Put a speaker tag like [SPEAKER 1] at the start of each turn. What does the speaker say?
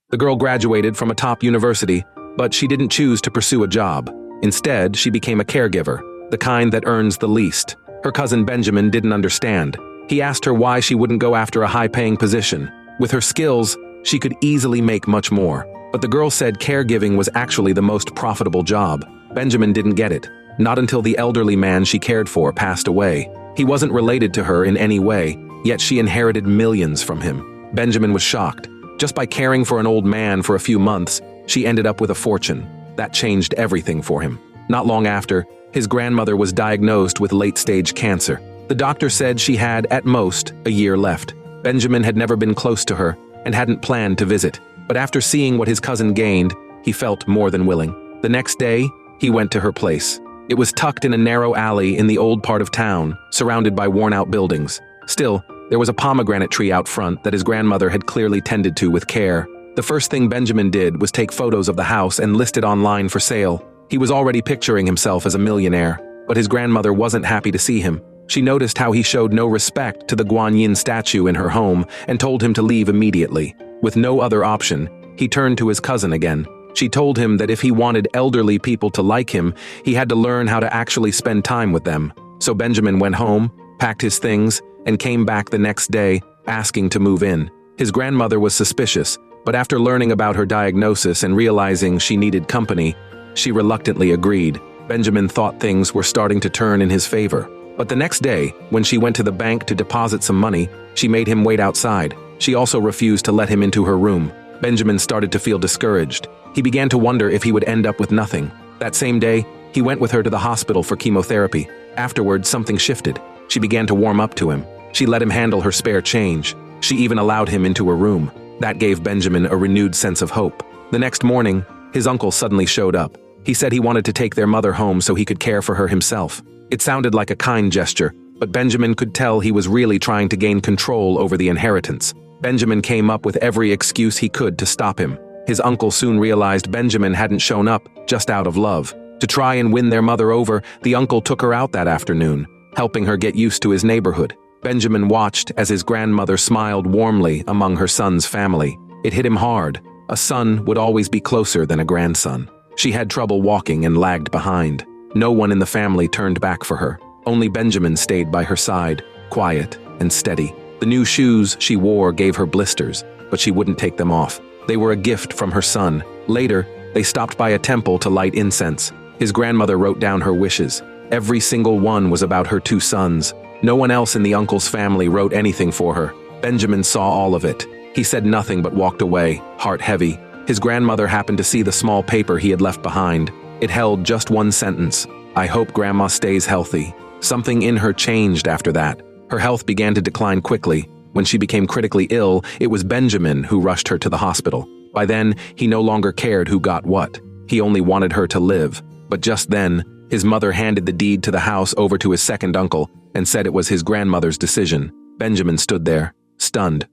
[SPEAKER 1] The girl graduated from a top university, but she didn't choose to pursue a job. Instead, she became a caregiver, the kind that earns the least. Her cousin Benjamin didn't understand. He asked her why she wouldn't go after a high-paying position. With her skills, she could easily make much more. But the girl said caregiving was actually the most profitable job. Benjamin didn't get it. Not until the elderly man she cared for passed away. He wasn't related to her in any way, yet she inherited millions from him. Benjamin was shocked. Just by caring for an old man for a few months, she ended up with a fortune. That changed everything for him. Not long after, his grandmother was diagnosed with late-stage cancer. The doctor said she had, at most, a year left. Benjamin had never been close to her and hadn't planned to visit. But after seeing what his cousin gained, he felt more than willing. The next day, he went to her place. It was tucked in a narrow alley in the old part of town, surrounded by worn-out buildings. Still, there was a pomegranate tree out front that his grandmother had clearly tended to with care. The first thing Benjamin did was take photos of the house and list it online for sale. He was already picturing himself as a millionaire, but his grandmother wasn't happy to see him. She noticed how he showed no respect to the Guanyin statue in her home and told him to leave immediately. With no other option, he turned to his cousin again. She told him that if he wanted elderly people to like him, he had to learn how to actually spend time with them. So Benjamin went home, packed his things, and came back the next day, asking to move in. His grandmother was suspicious, but after learning about her diagnosis and realizing she needed company, she reluctantly agreed. Benjamin thought things were starting to turn in his favor. But the next day, when she went to the bank to deposit some money, she made him wait outside. She also refused to let him into her room. Benjamin started to feel discouraged. He began to wonder if he would end up with nothing. That same day, he went with her to the hospital for chemotherapy. Afterwards, something shifted. She began to warm up to him. She let him handle her spare change. She even allowed him into her room. That gave Benjamin a renewed sense of hope. The next morning, his uncle suddenly showed up. He said he wanted to take their mother home so he could care for her himself. It sounded like a kind gesture, but Benjamin could tell he was really trying to gain control over the inheritance. Benjamin came up with every excuse he could to stop him. His uncle soon realized Benjamin hadn't shown up just out of love. To try and win their mother over, the uncle took her out that afternoon, helping her get used to his neighborhood. Benjamin watched as his grandmother smiled warmly among her son's family. It hit him hard. A son would always be closer than a grandson. She had trouble walking and lagged behind. No one in the family turned back for her. Only Benjamin stayed by her side, quiet and steady. The new shoes she wore gave her blisters, but she wouldn't take them off. They were a gift from her son. Later, they stopped by a temple to light incense. His grandmother wrote down her wishes. Every single one was about her two sons. No one else in the uncle's family wrote anything for her. Benjamin saw all of it. He said nothing but walked away, heart heavy. His grandmother happened to see the small paper he had left behind. It held just one sentence: "I hope Grandma stays healthy." Something in her changed after that. Her health began to decline quickly. When she became critically ill, it was Benjamin who rushed her to the hospital. By then, he no longer cared who got what. He only wanted her to live. But just then, his mother handed the deed to the house over to his second uncle and said it was his grandmother's decision. Benjamin stood there, stunned.